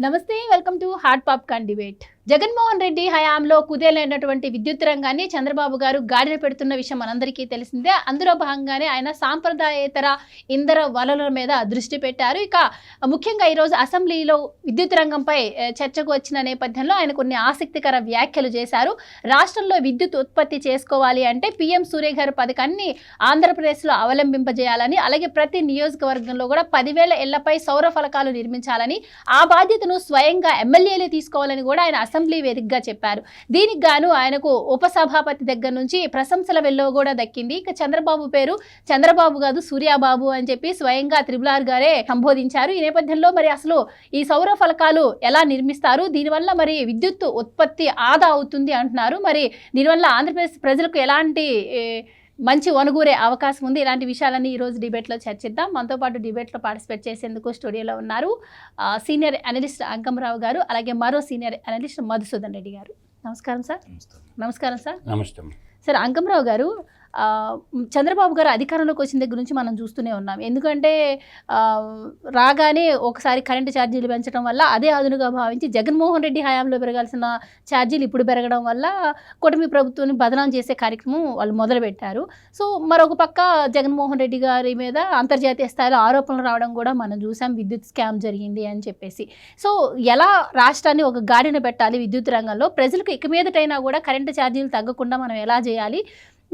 నమస్తే, welcome to hot popcorn debate. Jaganmohan Reddy హయాంలో కుదేలైనటువంటి విద్యుత్ రంగాన్ని చంద్రబాబు గారు గాడిన పెడుతున్న విషయం మనందరికీ తెలిసిందే. అందులో భాగంగానే ఆయన సాంప్రదాయేతర ఇంధన వనరుల మీద దృష్టి పెట్టారు. ఇక ముఖ్యంగా ఈరోజు అసెంబ్లీలో విద్యుత్ రంగంపై చర్చకు వచ్చిన నేపథ్యంలో ఆయన కొన్ని ఆసక్తికర వ్యాఖ్యలు చేశారు. రాష్ట్రంలో విద్యుత్ ఉత్పత్తి చేసుకోవాలి అంటే పీఎం సూర్యఘర్ పథకాన్ని ఆంధ్రప్రదేశ్లో అవలంబింపజేయాలని, అలాగే ప్రతి నియోజకవర్గంలో కూడా 10,000 ఇళ్లపై సౌర ఫలకాలు నిర్మించాలని, ఆ బాధ్యతను స్వయంగా ఎమ్మెల్యేలే తీసుకోవాలని కూడా ఆయన అసెంబ్లీ వేదికగా చెప్పారు. దీనికి గాను ఆయనకు ఉపసభాపతి దగ్గర నుంచి ప్రశంసల వెల్లో కూడా దక్కింది. ఇక చంద్రబాబు పేరు చంద్రబాబు కాదు సూర్యాబాబు అని చెప్పి స్వయంగా త్రిబుల్ గారే సంబోధించారు. ఈ నేపథ్యంలో మరి అసలు ఈ సౌర ఫలకాలు ఎలా నిర్మిస్తారు, దీనివల్ల మరి విద్యుత్ ఉత్పత్తి ఆదా అవుతుంది అంటున్నారు. మరి దీనివల్ల ఆంధ్రప్రదేశ్ ప్రజలకు ఎలాంటి మంచి వనుగూరే అవకాశం ఉంది? ఇలాంటి విషయాలన్నీ ఈరోజు డిబేట్లో చర్చిద్దాం. మనతో పాటు డిబేట్లో పార్టిసిపేట్ చేసేందుకు స్టూడియోలో ఉన్నారు సీనియర్ అనలిస్ట్ అంకమరావు గారు, అలాగే మరో సీనియర్ అనలిస్ట్ మధుసూదన్ రెడ్డి గారు. నమస్కారం సార్. నమస్కారం సార్. నమస్తే సార్. అంకమరావు గారు, చంద్రబాబు గారు అధికారంలోకి వచ్చిన దగ్గర నుంచి మనం చూస్తూనే ఉన్నాం. ఎందుకంటే రాగానే ఒకసారి కరెంటు ఛార్జీలు పెంచడం వల్ల అదే అదునుగా భావించి జగన్మోహన్ రెడ్డి హయాంలో పెరగాల్సిన ఛార్జీలు ఇప్పుడు పెరగడం వల్ల కూటమి ప్రభుత్వాన్ని బదనాం చేసే కార్యక్రమం వాళ్ళు మొదలుపెట్టారు. సో మరొక పక్క జగన్మోహన్ రెడ్డి గారి మీద అంతర్జాతీయ స్థాయిలో ఆరోపణలు రావడం కూడా మనం చూసాం, విద్యుత్ స్కామ్ జరిగింది అని చెప్పేసి. సో ఎలా రాష్ట్రాన్ని ఒక గాడిన పెట్టాలి విద్యుత్ రంగంలో, ప్రజలకు ఇక మీదటైనా కూడా కరెంటు ఛార్జీలు తగ్గకుండా మనం ఎలా చేయాలి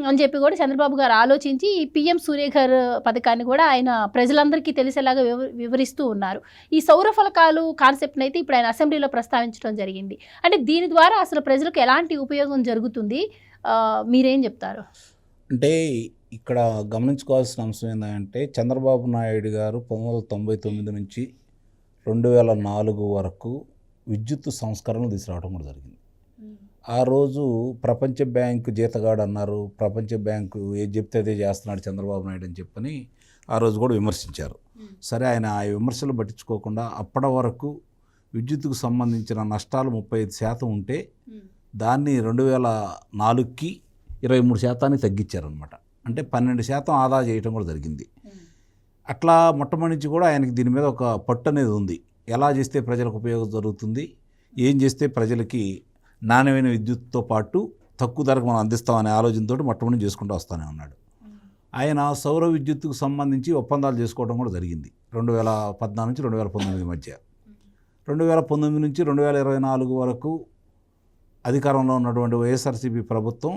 అని చెప్పి కూడా చంద్రబాబు గారు ఆలోచించి ఈ పీఎం సూర్యఘర్ పథకాన్ని కూడా ఆయన ప్రజలందరికీ తెలిసేలాగా వివరిస్తూ ఉన్నారు. ఈ సౌర ఫలకాలు కాన్సెప్ట్ని అయితే ఇప్పుడు ఆయన అసెంబ్లీలో ప్రస్తావించడం జరిగింది. అంటే దీని ద్వారా అసలు ప్రజలకు ఎలాంటి ఉపయోగం జరుగుతుంది, మీరేం చెప్తారు? అంటే ఇక్కడ గమనించుకోవాల్సిన అంశం ఏంటంటే చంద్రబాబు నాయుడు గారు 1999 నుంచి 2004 వరకు విద్యుత్ సంస్కరణలు తీసుకురావడం కూడా జరిగింది. ఆ రోజు ప్రపంచ బ్యాంకు జీతగాడు అన్నారు, ప్రపంచ బ్యాంకు ఏది చెప్తే అదే చేస్తున్నాడు చంద్రబాబు నాయుడు అని చెప్పని ఆ రోజు కూడా విమర్శించారు. సరే, ఆయన ఆ విమర్శలు పట్టించుకోకుండా అప్పటి వరకు విద్యుత్తుకు సంబంధించిన నష్టాలు 35% ఉంటే దాన్ని 2004కి 23% తగ్గించారనమాట. అంటే 12% ఆదా చేయడం కూడా జరిగింది. అట్లా మొట్టమొదటి నుంచి కూడా ఆయనకి దీని మీద ఒక పట్టు అనేది ఉంది. ఎలా చేస్తే ప్రజలకు ఉపయోగం జరుగుతుంది, ఏం చేస్తే ప్రజలకి నాణ్యమైన విద్యుత్తో పాటు తక్కువ ధరకు మనం అందిస్తామనే ఆలోచనతో మొట్టమొదటి చేసుకుంటూ వస్తూనే ఉన్నాడు. ఆయన సౌర విద్యుత్తుకు సంబంధించి ఒప్పందాలు చేసుకోవడం కూడా జరిగింది 2014 నుంచి 2019 మధ్య. 2019 నుంచి 2024 వరకు అధికారంలో ఉన్నటువంటి వైఎస్ఆర్సీపీ ప్రభుత్వం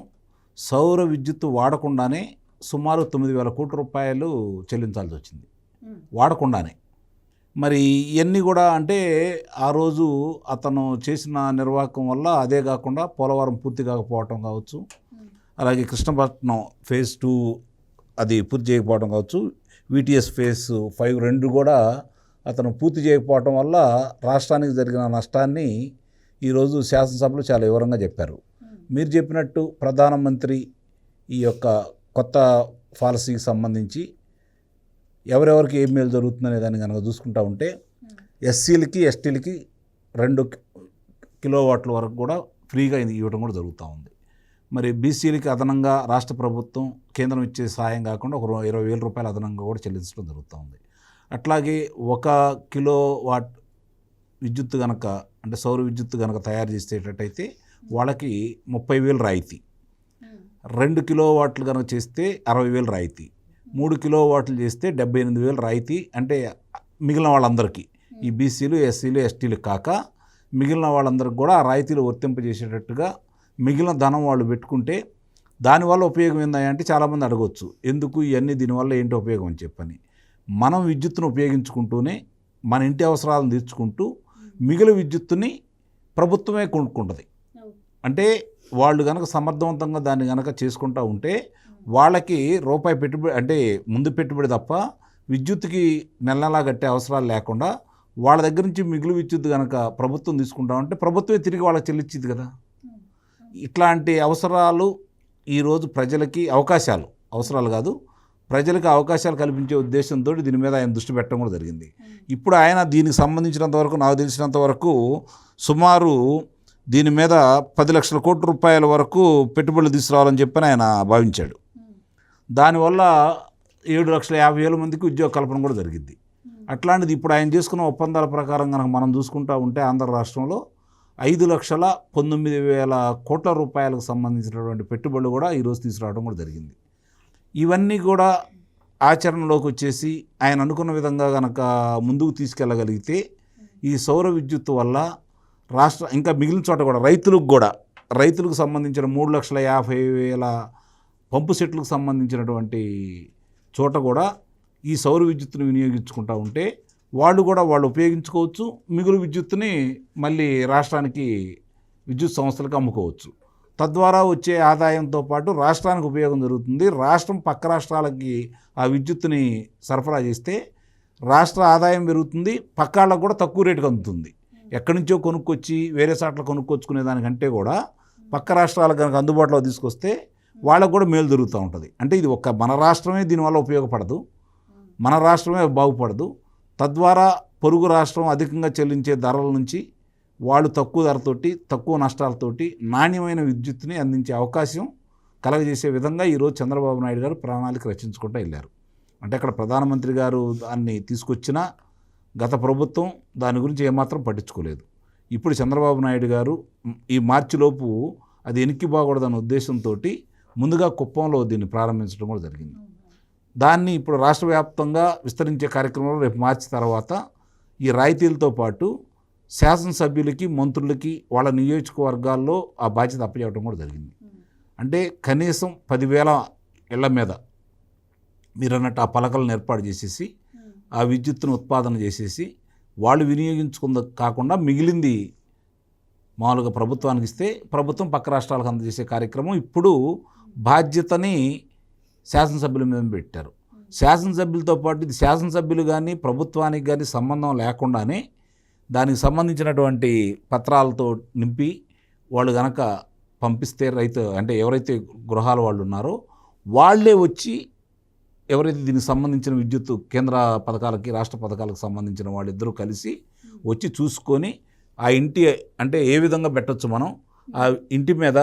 సౌర విద్యుత్తు వాడకుండానే సుమారు 9,000 కోట్ల రూపాయలు చెల్లించాల్సి వచ్చింది, వాడకుండానే. మరి ఇవన్నీ కూడా అంటే ఆ రోజు అతను చేసిన నిర్వాహకం వల్ల, అదే కాకుండా పోలవరం పూర్తి కాకపోవటం కావచ్చు, అలాగే కృష్ణపట్నం ఫేజ్ 2 అది పూర్తి చేయకపోవడం కావచ్చు, విటిఎస్ ఫేజ్ 5 2 కూడా అతను పూర్తి చేయకపోవటం వల్ల రాష్ట్రానికి జరిగిన నష్టాన్ని ఈరోజు శాసనసభలో చాలా వివరంగా చెప్పారు. మీరు చెప్పినట్టు ప్రధానమంత్రి ఈ యొక్క కొత్త పాలసీకి సంబంధించి ఎవరెవరికి ఏం మేలు జరుగుతుందనే దాన్ని కనుక చూసుకుంటూ ఉంటే ఎస్సీలకి ఎస్టీలకి 2 కిలోవాట్ల వరకు కూడా ఫ్రీగా ఇవ్వడం కూడా జరుగుతూ ఉంది. మరి బీసీలకి అదనంగా రాష్ట్ర ప్రభుత్వం కేంద్రం ఇచ్చే సహాయం కాకుండా ఒక 20,000 రూపాయలు అదనంగా కూడా చెల్లించడం జరుగుతూ ఉంది. అట్లాగే 1 కిలోవాట్ విద్యుత్ కనుక అంటే సౌర విద్యుత్ కనుక తయారు చేసేటట్టయితే వాళ్ళకి 30,000 రాయితీ, 2 కిలోవాట్లు కనుక చేస్తే 60,000 రాయితీ, 3 కిలోవాట్లు చేస్తే 78,000 రాయితీ. అంటే మిగిలిన వాళ్ళందరికీ, ఈ బీసీలు ఎస్సీలు ఎస్టీలు కాక మిగిలిన వాళ్ళందరికీ కూడా ఆ రాయితీలు వర్తింపజేసేటట్టుగా మిగిలిన ధనం వాళ్ళు పెట్టుకుంటే దానివల్ల ఉపయోగం ఏందంటే చాలామంది అడగవచ్చు, ఎందుకు ఇవన్నీ దీనివల్ల ఏంటి ఉపయోగం అని చెప్పని. మనం విద్యుత్తును ఉపయోగించుకుంటూనే మన ఇంటి అవసరాలను తీర్చుకుంటూ మిగిలిన విద్యుత్తుని ప్రభుత్వమే కొనుక్కుంటుంది. అంటే వాళ్ళు కనుక సమర్థవంతంగా దాన్ని కనుక చేసుకుంటూ ఉంటే వాళ్ళకి రూపాయి పెట్టుబడి అంటే ముందు పెట్టుబడి తప్ప విద్యుత్తుకి నెలలా కట్టే అవసరాలు లేకుండా వాళ్ళ దగ్గర నుంచి మిగులు విద్యుత్ కనుక ప్రభుత్వం తీసుకుంటామంటే ప్రభుత్వమే తిరిగి వాళ్ళకి చెల్లించింది కదా. ఇట్లాంటి అవసరాలు ఈరోజు ప్రజలకి అవసరాలు కాదు, ప్రజలకు అవకాశాలు కల్పించే ఉద్దేశంతో దీని మీద ఆయన దృష్టి పెట్టడం కూడా జరిగింది. ఇప్పుడు ఆయన దీనికి సంబంధించినంత వరకు నాకు తెలిసినంత వరకు సుమారు దీని మీద 10 లక్షల కోట్ల రూపాయల వరకు పెట్టుబడులు తీసుకురావాలని చెప్పని ఆయన భావించాడు. దానివల్ల 7,50,000 మందికి ఉద్యోగ కల్పన కూడా జరిగింది. అట్లాంటిది ఇప్పుడు ఆయన చేసుకున్న ఒప్పందాల ప్రకారం కనుక మనం చూసుకుంటా ఉంటే ఆంధ్ర రాష్ట్రంలో 5,19,000 కోట్ల రూపాయలకు సంబంధించినటువంటి పెట్టుబడులు కూడా ఈరోజు తీసుకురావడం కూడా జరిగింది. ఇవన్నీ కూడా ఆచరణలోకి వచ్చేసి ఆయన అనుకున్న విధంగా కనుక ముందుకు తీసుకెళ్ళగలిగితే ఈ సౌర విద్యుత్ వల్ల రాష్ట్ర ఇంకా మిగిలిన చోట కూడా రైతులకు సంబంధించిన 3,50,000 పంపు సెట్లకు సంబంధించినటువంటి చోట కూడా ఈ సౌర విద్యుత్తును వినియోగించుకుంటూ ఉంటే వాళ్ళు ఉపయోగించుకోవచ్చు, మిగులు విద్యుత్తుని మళ్ళీ రాష్ట్రానికి విద్యుత్ సంస్థలకు అమ్ముకోవచ్చు. తద్వారా వచ్చే ఆదాయంతో పాటు రాష్ట్రానికి ఉపయోగం జరుగుతుంది. రాష్ట్రం పక్క రాష్ట్రాలకి ఆ విద్యుత్తుని సరఫరా చేస్తే రాష్ట్ర ఆదాయం పెరుగుతుంది, పక్కాళ్ళకు కూడా తక్కువ రేటుకి అందుతుంది. ఎక్కడి నుంచో కొనుక్కొచ్చి వేరే చోట్ల కొనుక్కొచ్చుకునే దానికంటే కూడా పక్క రాష్ట్రాలకు కనుక అందుబాటులో తీసుకొస్తే వాళ్ళకు కూడా మేలు జరుగుతూ ఉంటుంది. అంటే ఇది మన రాష్ట్రమే దీనివల్ల ఉపయోగపడదు, మన రాష్ట్రమే బాగుపడదు. తద్వారా పొరుగు రాష్ట్రం అధికంగా చెల్లించే ధరల నుంచి వాళ్ళు తక్కువ ధరతోటి తక్కువ నష్టాలతోటి నాణ్యమైన విద్యుత్తుని అందించే అవకాశం కలగజేసే విధంగా ఈరోజు చంద్రబాబు నాయుడు గారు ప్రణాళిక రచించుకుంటూ వెళ్ళారు. అంటే అక్కడ ప్రధానమంత్రి గారు దాన్ని తీసుకొచ్చినా గత ప్రభుత్వం దాని గురించి ఏమాత్రం పట్టించుకోలేదు. ఇప్పుడు చంద్రబాబు నాయుడు గారు ఈ మార్చిలోపు అది వెనక్కి పోకూడదన్న ఉద్దేశంతో ముందుగా కుప్పంలో దీన్ని ప్రారంభించడం కూడా జరిగింది. దాన్ని ఇప్పుడు రాష్ట్ర వ్యాప్తంగా విస్తరించే కార్యక్రమంలో రేపు మార్చి తర్వాత ఈ రాయితీలతో పాటు శాసనసభ్యులకి మంత్రులకి వాళ్ళ నియోజకవర్గాల్లో ఆ బాధ్యత అప్పచెప్పడం కూడా జరిగింది. అంటే కనీసం 10,000 ఇళ్ల మీద మీరు అన్నట్టు ఆ పలకలను ఏర్పాటు చేసేసి ఆ విద్యుత్తును ఉత్పాదన చేసేసి వాళ్ళు వినియోగించుకుంద కాకుండా మిగిలింది మామూలుగా ప్రభుత్వానికి ఇస్తే ప్రభుత్వం పక్క రాష్ట్రాలకు అందజేసే కార్యక్రమం ఇప్పుడు బాధ్యతని శాసనసభ్యుల మీద పెట్టారు. శాసనసభ్యులతో పాటు ఇది శాసనసభ్యులు కానీ ప్రభుత్వానికి కానీ సంబంధం లేకుండానే దానికి సంబంధించినటువంటి పత్రాలతో నింపి వాళ్ళు కనుక పంపిస్తే అంటే ఎవరైతే గృహాల వాళ్ళు ఉన్నారో వాళ్ళే వచ్చి ఎవరైతే దీనికి సంబంధించిన విద్యుత్ కేంద్ర పథకాలకి రాష్ట్ర పథకాలకు సంబంధించిన వాళ్ళిద్దరూ కలిసి వచ్చి చూసుకొని ఆ ఇంటి అంటే ఏ విధంగా పెట్టచ్చు మనం ఆ ఇంటి మీద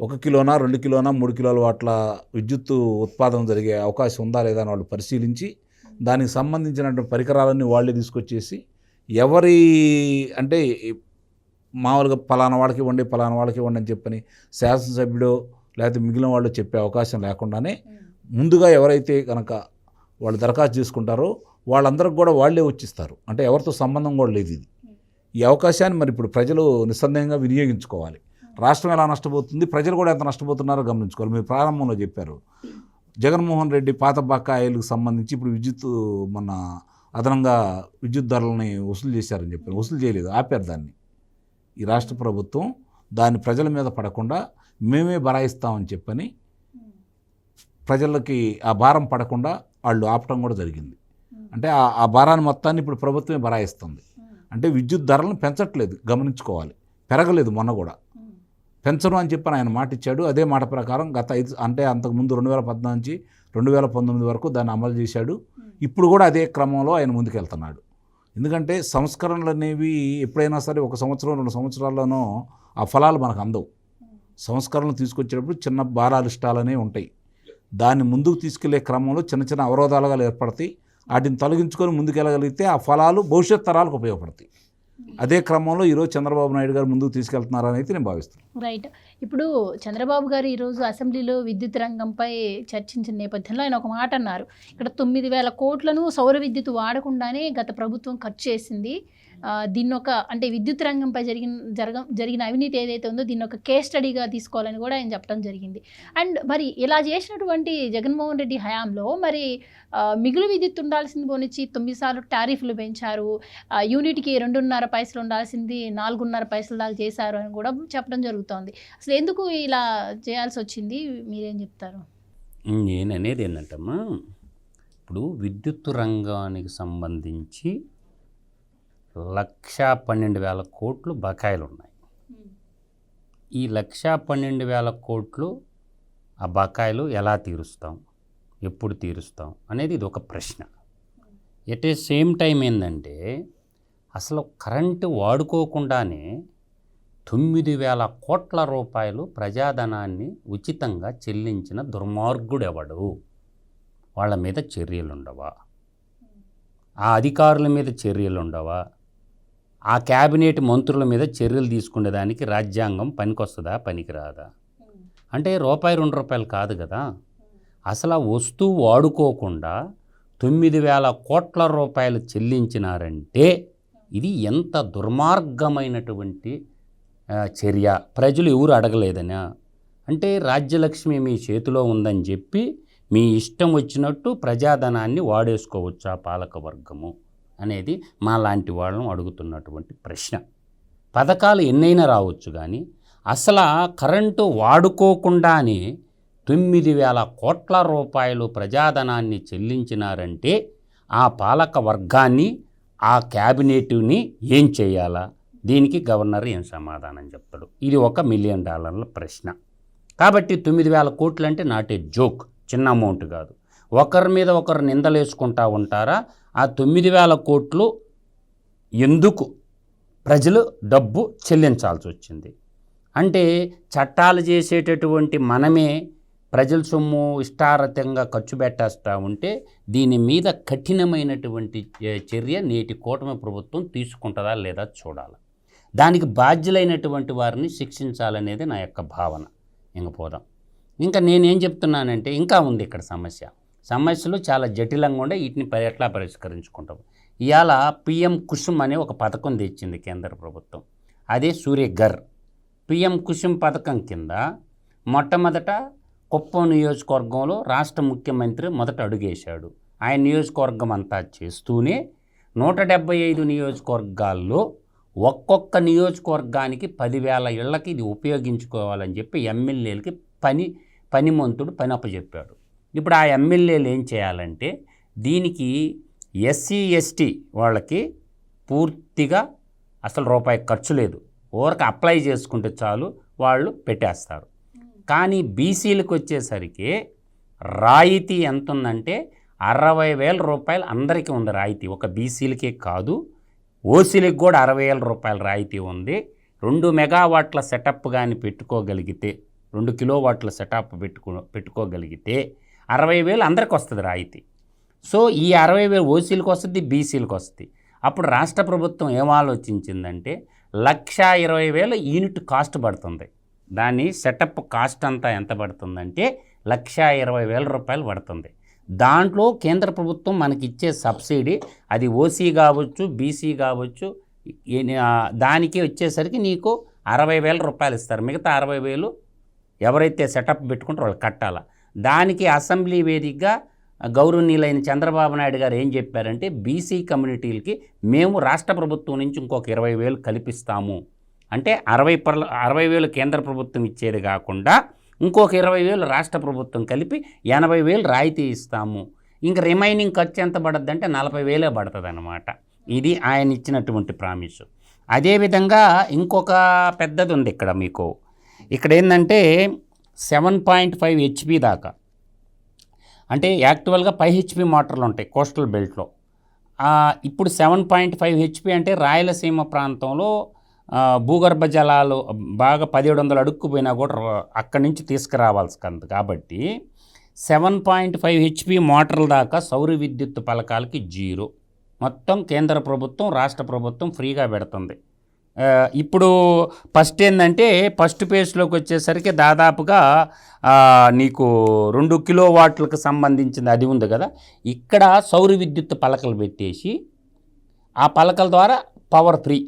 1 కిలోనా 2 కిలోనా 3 కిలోల వాట్ల విద్యుత్తు ఉత్పాదన జరిగే అవకాశం ఉందా లేదా అని వాళ్ళు పరిశీలించి దానికి సంబంధించినటువంటి పరికరాలన్నీ వాళ్ళే తీసుకొచ్చేసి ఎవరి అంటే మామూలుగా పలానా వాళ్ళకి ఇవ్వండి అని చెప్పని శాసనసభ్యుడు లేకపోతే మిగిలిన వాళ్ళు చెప్పే అవకాశం లేకుండానే ముందుగా ఎవరైతే కనుక వాళ్ళు దరఖాస్తు చేసుకుంటారో వాళ్ళందరికి కూడా వాళ్ళే వచ్చిస్తారు. అంటే ఎవరితో సంబంధం కూడా లేదు. ఈ అవకాశాన్ని మరి ఇప్పుడు ప్రజలు నిస్సందేహంగా వినియోగించుకోవాలి. రాష్ట్రం ఎలా నష్టపోతుంది, ప్రజలు కూడా ఎంత నష్టపోతున్నారో గమనించుకోవాలి. మీరు ప్రారంభంలో చెప్పారు జగన్మోహన్ రెడ్డి పాత బకాయిలకు సంబంధించి ఇప్పుడు విద్యుత్ మన అదనంగా విద్యుత్ ధరలని వసూలు చేశారని చెప్పారు. వసూలు చేయలేదు, ఆపారు దాన్ని. ఈ రాష్ట్ర ప్రభుత్వం దాన్ని ప్రజల మీద పడకుండా మేమే బరాయిస్తామని చెప్పని ప్రజలకి ఆ భారం పడకుండా వాళ్ళు ఆపటం కూడా జరిగింది. అంటే ఆ భారాన్ని మొత్తాన్ని ఇప్పుడు ప్రభుత్వమే బరాయిస్తుంది. అంటే విద్యుత్ ధరలను పెంచట్లేదు, గమనించుకోవాలి. పెరగలేదు, మొన్న కూడా పెంచను అని చెప్పని ఆయన మాట ఇచ్చాడు. అదే మాట ప్రకారం అంటే అంతకుముందు 2014 నుంచి 2019 వరకు దాన్ని అమలు చేశాడు. ఇప్పుడు కూడా అదే క్రమంలో ఆయన ముందుకెళ్తున్నాడు. ఎందుకంటే సంస్కరణలు అనేవి ఎప్పుడైనా సరే 1 సంవత్సరం 2 సంవత్సరాల్లోనో ఆ ఫలాలు మనకు అందవు. సంస్కరణలు తీసుకొచ్చేటప్పుడు చిన్న భారాలు ఇష్టాలనే ఉంటాయి. దాన్ని ముందుకు తీసుకెళ్లే క్రమంలో చిన్న చిన్న అవరోధాలుగా ఏర్పడతాయి. వాటిని తొలగించుకొని ముందుకెళ్ళగలిగితే ఆ ఫలాలు భవిష్యత్ తరాలకు ఉపయోగపడతాయి. అదే క్రమంలో ఈరోజు చంద్రబాబు నాయుడు గారు ముందుకు తీసుకెళ్తున్నారని అయితే నేను భావిస్తున్నాను. రైట్. ఇప్పుడు చంద్రబాబు గారు ఈరోజు అసెంబ్లీలో విద్యుత్ రంగంపై చర్చించిన నేపథ్యంలో ఆయన ఒక మాట అన్నారు. ఇక్కడ 9,000 కోట్లను సౌర విద్యుత్ వాడకుండానే గత ప్రభుత్వం ఖర్చు చేసింది. దీన్ని అంటే విద్యుత్ రంగంపై జరిగిన అవినీతి ఏదైతే ఉందో దీన్ని ఒక కేస్ స్టడీగా తీసుకోవాలని కూడా ఆయన చెప్పడం జరిగింది. అండ్ మరి ఇలా చేసినటువంటి జగన్మోహన్ రెడ్డి హయాంలో మరి మిగులు విద్యుత్ ఉండాల్సింది పోనిచ్చి 9 సార్లు టారిఫ్లు పెంచారు. యూనిట్కి 2.5 పైసలు ఉండాల్సింది 4.5 పైసల దాకా చేశారు అని కూడా చెప్పడం జరుగుతోంది. అసలు ఎందుకు ఇలా చేయాల్సి వచ్చింది, మీరేం చెప్తారు? నేను అనేది ఏంటంటమ్మా, ఇప్పుడు విద్యుత్ రంగానికి సంబంధించి 1,12,000 కోట్లు బకాయిలు ఉన్నాయి. ఈ 1,12,000 కోట్లు ఆ బకాయిలు ఎలా తీరుస్తాం, ఎప్పుడు తీరుస్తాం అనేది ఇది ఒక ప్రశ్న. ఎట్ ఏ సేమ్ టైం ఏంటంటే అసలు కరెంటు వాడుకోకుండానే 9,000 కోట్ల రూపాయలు ప్రజాధనాన్ని ఉచితంగా చెల్లించిన దుర్మార్గుడు ఎవడు? వాళ్ళ మీద చర్యలు ఉండవా? ఆ అధికారుల మీద చర్యలు ఉండవా? ఆ క్యాబినెట్ మంత్రుల మీద చర్యలు తీసుకునేదానికి రాజ్యాంగం పనికొస్తుందా, పనికిరాదా? అంటే రూపాయి 2 రూపాయలు కాదు కదా, అసలు ఆ వస్తువు వాడుకోకుండా 9,000 కోట్ల రూపాయలు చెల్లించినారంటే ఇది ఎంత దుర్మార్గమైనటువంటి చర్య. ప్రజలు ఎవరు అడగలేదనా? అంటే రాజ్యలక్ష్మి మీ చేతిలో ఉందని చెప్పి మీ ఇష్టం వచ్చినట్టు ప్రజాధనాన్ని వాడేసుకోవచ్చా పాలకవర్గము అనేది మా లాంటి వాళ్ళం అడుగుతున్నటువంటి ప్రశ్న. పథకాలు ఎన్నైనా రావచ్చు కానీ అసలు కరెంటు వాడుకోకుండానే 9,000 కోట్ల రూపాయలు ప్రజాధనాన్ని చెల్లించినారంటే ఆ పాలక వర్గాన్ని, ఆ క్యాబినెట్ని ఏం చేయాలా? దీనికి గవర్నర్ ఏం సమాధానం చెప్తాడు? ఇది $1 మిలియన్ ప్రశ్న. కాబట్టి 9,000 కోట్లు అంటే నాట్ ఏ జోక్, చిన్న అమౌంట్ కాదు. ఒకరి మీద ఒకరు నిందలేసుకుంటా ఉంటారా? ఆ 9,000 కోట్లు ఎందుకు ప్రజలు డబ్బు చెల్లించాల్సి వచ్చింది? అంటే చట్టాలు చేసేటటువంటి మనమే ప్రజల సొమ్ము ఇష్టారతంగా ఖర్చు పెట్టేస్తూ ఉంటే దీని మీద కఠినమైనటువంటి చర్య నేటి కూటమి ప్రభుత్వం తీసుకుంటుందా లేదా చూడాలి. దానికి బాధ్యులైనటువంటి వారిని శిక్షించాలనేది నా యొక్క భావన. పోదాం. ఇంకా నేనేం చెప్తున్నానంటే ఇంకా ఉంది ఇక్కడ సమస్యలు చాలా జటిలంగా ఉండే, వీటిని ఎట్లా పరిష్కరించుకుంటాం. ఇవాళ పిఎం కుసుమ్ అనే ఒక పథకం తెచ్చింది కేంద్ర ప్రభుత్వం. అదే సూర్యఘర్. పిఎం కుసుమ్ పథకం కింద మొట్టమొదట కుప్పం నియోజకవర్గంలో రాష్ట్ర ముఖ్యమంత్రి మొదట అడుగేశాడు. ఆయన నియోజకవర్గం అంతా చేస్తూనే 175 నియోజకవర్గాల్లో ఒక్కొక్క నియోజకవర్గానికి 10,000 ఇళ్లకి ఇది ఉపయోగించుకోవాలని చెప్పి ఎమ్మెల్యేలకి పనిమంతుడు పని అప్పచెప్పాడు. ఇప్పుడు ఆ ఎమ్మెల్యేలు ఏం చేయాలంటే దీనికి ఎస్సీ ఎస్టీ వాళ్ళకి పూర్తిగా అసలు రూపాయి ఖర్చు లేదు, ఊరికి అప్లై చేసుకుంటే చాలు వాళ్ళు పెట్టేస్తారు. కానీ బీసీలకు వచ్చేసరికి రాయితీ ఎంత ఉందంటే 60,000 రూపాయలు అందరికీ ఉంది రాయితీ. ఒక బీసీలకే కాదు, ఓసీలకు కూడా 60,000 రూపాయల రాయితీ ఉంది. 2 మెగావాట్ల సెటప్ కానీ పెట్టుకోగలిగితే, 2 కిలోవాట్ల సెటప్ పెట్టుకోగలిగితే 60,000 అందరికి వస్తుంది రాయితీ. సో ఈ 60,000 ఓసీలకు వస్తుంది, బీసీలకు వస్తుంది. అప్పుడు రాష్ట్ర ప్రభుత్వం ఏం ఆలోచించిందంటే 1,20,000 యూనిట్ కాస్ట్ పడుతుంది. దాని సెటప్ కాస్ట్ అంతా ఎంత పడుతుందంటే 1,20,000 రూపాయలు పడుతుంది. దాంట్లో కేంద్ర ప్రభుత్వం మనకి ఇచ్చే సబ్సిడీ, అది ఓసీ కావచ్చు, బీసీ కావచ్చు, దానికి వచ్చేసరికి నీకు 60,000 రూపాయలు ఇస్తారు. మిగతా 60,000 ఎవరైతే సెటప్ పెట్టుకుంటారో వాళ్ళు కట్టాలా. దానికి అసెంబ్లీ వేదికగా గౌరవనీయులైన చంద్రబాబు నాయుడు గారు ఏం చెప్పారంటే బీసీ కమ్యూనిటీలకి మేము రాష్ట్ర ప్రభుత్వం నుంచి ఇంకొక 20,000 కల్పిస్తాము. అంటే 60,000 కేంద్ర ప్రభుత్వం ఇచ్చేది కాకుండా ఇంకొక 20,000 రాష్ట్ర ప్రభుత్వం కలిపి 80,000 రాయితీ ఇస్తాము. ఇంకా రిమైనింగ్ ఖర్చు ఎంత పడుద్ది అంటే 40,000 పడుతుంది అన్నమాట. ఇది ఆయన ఇచ్చినటువంటి ప్రామిస్. అదేవిధంగా ఇంకొక పెద్దది ఉంది ఇక్కడ మీకు. ఇక్కడ ఏంటంటే 7.5 HP దాకా, అంటే యాక్చువల్గా 5 HP మోటార్లు ఉంటాయి కోస్టల్ బెల్ట్లో. ఇప్పుడు 7.5 HP అంటే రాయలసీమ ప్రాంతంలో భూగర్భ జలాలు బాగా 1,700 అడుక్కు పోయినా కూడా అక్కడి నుంచి తీసుకురావాల్సి కాబట్టి 7.5 HP మోటార్ల దాకా సౌర విద్యుత్ పథకాలకి 0. మొత్తం కేంద్ర ప్రభుత్వం, రాష్ట్ర ప్రభుత్వం ఫ్రీగా పెడుతుంది. ఇప్పుడు ఫస్ట్ ఏంటంటే ఫస్ట్ ఫేజ్లోకి వచ్చేసరికి దాదాపుగా నీకు 2 కిలోవాట్లకు సంబంధించింది అది ఉంది కదా. ఇక్కడ సౌర విద్యుత్ పలకలు పెట్టేసి ఆ పలకల ద్వారా పవర్ ఫ్రీ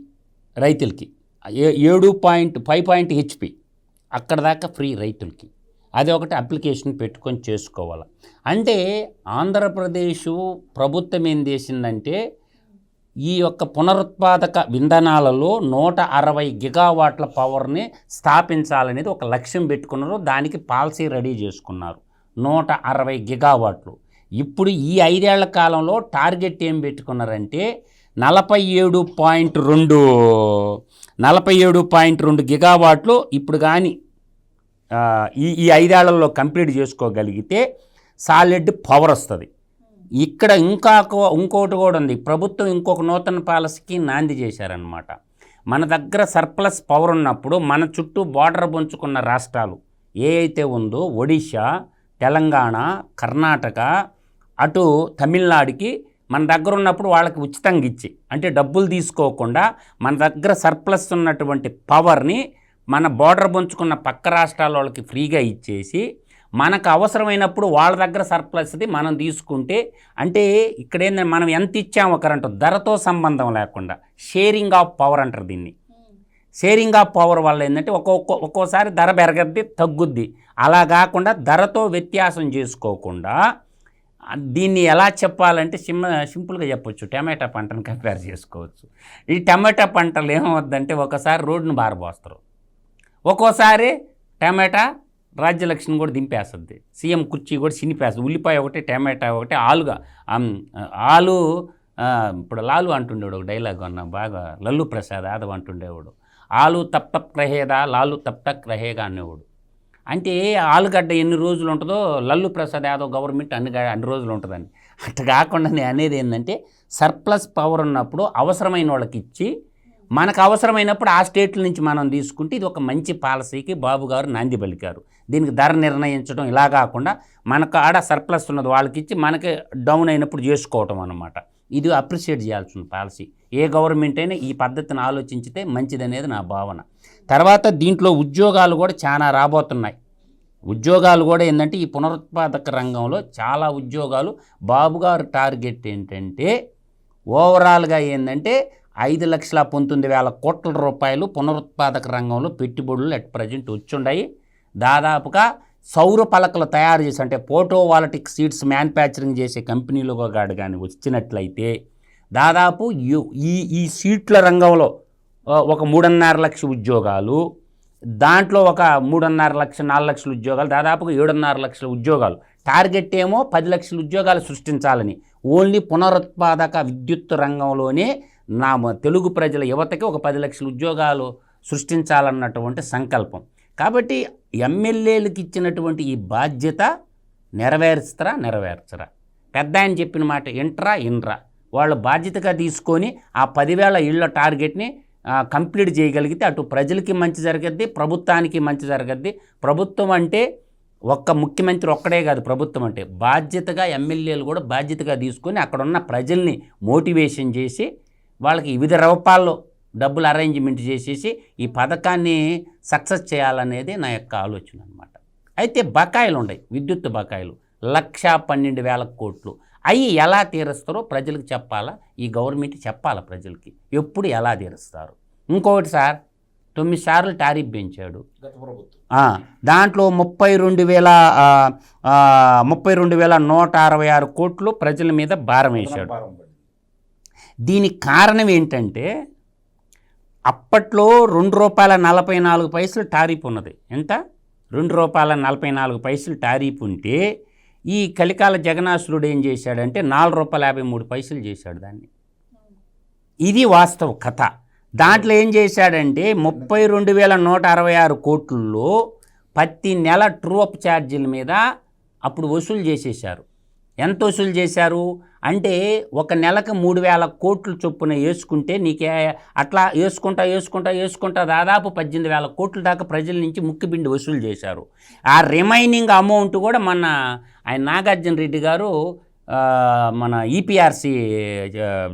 రైతులకి 5 HP అక్కడ దాకా ఫ్రీ రైతులకి. అది ఒకటి అప్లికేషన్ పెట్టుకొని చేసుకోవాలి. అంటే ఆంధ్రప్రదేశ్ ప్రభుత్వం ఏం చేసిందంటే ఈ యొక్క పునరుత్పాదక ఇంధనాలలో 160 గిగావాట్ల పవర్ని స్థాపించాలనేది ఒక లక్ష్యం పెట్టుకున్నారు. దానికి పాలసీ రెడీ చేసుకున్నారు 160 గిగావాట్లు. ఇప్పుడు ఈ 5 ఏళ్ల కాలంలో టార్గెట్ ఏం పెట్టుకున్నారంటే 47.2 గిగావాట్లు ఇప్పుడు కానీ ఈ 5 ఏళ్లలో కంప్లీట్ చేసుకోగలిగితే సాలిడ్ పవర్ వస్తుంది. ఇక్కడ ఇంకోటి కూడా ఉంది. ప్రభుత్వం ఇంకొక నూతన పాలసీకి నాంది చేశారనమాట. మన దగ్గర సర్ప్లస్ పవర్ ఉన్నప్పుడు మన చుట్టూ బార్డర్ పంచుకున్న రాష్ట్రాలు ఏ అయితే ఉందో ఒడిశా, తెలంగాణ, కర్ణాటక, అటు తమిళనాడుకి మన దగ్గర ఉన్నప్పుడు వాళ్ళకి ఉచితంగా ఇచ్చి, అంటే డబ్బులు తీసుకోకుండా మన దగ్గర సర్ప్లస్ ఉన్నటువంటి పవర్ని మన బోర్డర్ పంచుకున్న పక్క రాష్ట్రాల వాళ్ళకి ఫ్రీగా ఇచ్చేసి, మనకు అవసరమైనప్పుడు వాళ్ళ దగ్గర సర్ప్లస్ది మనం తీసుకుంటే, అంటే ఇక్కడ ఏంటంటే మనం ఎంత ఇచ్చామో కరెంటు ధరతో సంబంధం లేకుండా షేరింగ్ ఆఫ్ పవర్ అంటారు దీన్ని. షేరింగ్ ఆఫ్ పవర్ వల్ల ఏంటంటే ఒక్కోసారి ధర పెరగద్ది, తగ్గుద్ది. అలా కాకుండా ధరతో వ్యత్యాసం చేసుకోకుండా దీన్ని ఎలా చెప్పాలంటే సింపుల్గా చెప్పొచ్చు, టమాటా పంటను కంపేర్ చేసుకోవచ్చు. ఈ టమాటా పంటలు ఏమవుద్దంటే ఒకసారి రోడ్డును బారబోస్తారు, ఒక్కోసారి టమాటా రాజ్యలక్ష్మిని కూడా దింపేస్తుంది, సీఎం కుర్చీ కూడా చినిపేస్తుంది. ఉల్లిపాయ ఒకటి, టమాటా ఒకటి, ఆలు ఇప్పుడు లాలు అంటుండేవాడు ఒక డైలాగ్ అన్న బాగా, లల్లు ప్రసాద్ యాదవ్ అంటుండేవాడు, ఆలు తప్ తప్ రహేదా లాలు తప్ తక్ రహేగా అనేవాడు. అంటే ఆలుగడ్డ ఎన్ని రోజులు ఉంటుందో లల్లు ప్రసాద్ యాదవ్ గవర్నమెంట్ అన్ని రోజులు ఉంటుందని. అట్లా కాకుండా నేను అనేది ఏంటంటే సర్ప్లస్ పవర్ ఉన్నప్పుడు అవసరమైన వాళ్ళకి ఇచ్చి, మనకు అవసరమైనప్పుడు ఆ స్టేట్ల నుంచి మనం తీసుకుంటే ఇది ఒక మంచి పాలసీకి బాబు గారు నాంది పలికారు. దీనికి ధర నిర్ణయించడం ఇలా కాకుండా మనకు ఆడ సర్ప్లస్ ఉన్నది వాళ్ళకి ఇచ్చి మనకి డౌన్ అయినప్పుడు చేసుకోవటం అన్నమాట. ఇది అప్రిషియేట్ చేయాల్సిన పాలసీ. ఏ గవర్నమెంట్ అయినా ఈ పద్ధతిని ఆలోచించితే మంచిదనేది నా భావన. తర్వాత దీంట్లో ఉద్యోగాలు కూడా చాలా రాబోతున్నాయి. ఉద్యోగాలు కూడా ఏంటంటే ఈ పునరుత్పాదక రంగంలో చాలా ఉద్యోగాలు. బాబు గారు టార్గెట్ ఏంటంటే ఓవరాల్గా ఏంటంటే 5,19,000 కోట్ల రూపాయలు పునరుత్పాదక రంగంలో పెట్టుబడులు అట్ ప్రజెంట్ వచ్చుండాయి. దాదాపుగా సౌర పలకలు తయారు చేసి, అంటే ఫోటోవాల్టిక్ సీట్స్ మ్యానుఫ్యాక్చరింగ్ చేసే కంపెనీలు కానీ వచ్చినట్లయితే దాదాపు ఈ సీట్ల రంగంలో ఒక 3.5 లక్షల ఉద్యోగాలు, దాంట్లో ఒక 3.5 లక్షలు 4 లక్షల ఉద్యోగాలు, దాదాపుగా 7.5 లక్షల ఉద్యోగాలు. టార్గెట్ ఏమో 10 లక్షల ఉద్యోగాలు సృష్టించాలని. ఓన్లీ పునరుత్పాదక విద్యుత్ రంగంలోనే నా తెలుగు ప్రజల యువతకి ఒక 10 లక్షల ఉద్యోగాలు సృష్టించాలన్నటువంటి సంకల్పం. కాబట్టి ఎమ్మెల్యేలకు ఇచ్చినటువంటి ఈ బాధ్యత నెరవేర్చరా పెద్ద ఆయన చెప్పిన మాట ఇంట్రా వాళ్ళు బాధ్యతగా తీసుకొని ఆ 10,000 ఇళ్ల టార్గెట్ని కంప్లీట్ చేయగలిగితే అటు ప్రజలకి మంచి జరగద్ది, ప్రభుత్వానికి మంచి జరగద్ది. ప్రభుత్వం అంటే ఒక్క ముఖ్యమంత్రి ఒక్కడే కాదు, ప్రభుత్వం అంటే బాధ్యతగా ఎమ్మెల్యేలు కూడా బాధ్యతగా తీసుకొని అక్కడ ఉన్న ప్రజల్ని మోటివేషన్ చేసి వాళ్ళకి వివిధ రూపాల్లో డబ్బులు అరేంజ్మెంట్ చేసేసి ఈ పథకాన్ని సక్సెస్ చేయాలనేది నా యొక్క ఆలోచన అన్నమాట. అయితే బకాయిలు ఉన్నాయి, విద్యుత్ బకాయిలు 1,12,000 కోట్లు. అవి ఎలా తీరుస్తారో ప్రజలకు చెప్పాలా, ఈ గవర్నమెంట్ చెప్పాలా ప్రజలకి ఎప్పుడు ఎలా తీరుస్తారు. ఇంకొకటి సార్, 9 సార్లు టారిఫ్ పెంచాడు దాంట్లో 32,166 కోట్లు ప్రజల మీద భారం వేశాడు. దీనికి కారణం ఏంటంటే అప్పట్లో ₹2.44 టారిఫ్ ఉన్నది. ఎంత? ₹2.44 టారిఫ్ ఉంటే ఈ కలికాల జగనాసురుడు ఏం చేశాడంటే ₹4.53 చేశాడు దాన్ని. ఇది వాస్తవ కథ. దాంట్లో ఏం చేశాడంటే 32,166 కోట్లలో ప్రతి నెల ట్రూ అప్ ఛార్జీల మీద అప్పుడు వసూలు చేసేశారు. ఎంత వసూలు చేశారు అంటే ఒక నెలకు 3,000 కోట్లు చొప్పున వేసుకుంటే నీకే అట్లా వేసుకుంటా దాదాపు 18,000 కోట్ల దాకా ప్రజల నుంచి ముక్కిబిండి వసూలు చేశారు. ఆ రిమైనింగ్ అమౌంట్ కూడా మన ఆయన నాగార్జున రెడ్డి గారు మన ఈపీఆర్సీ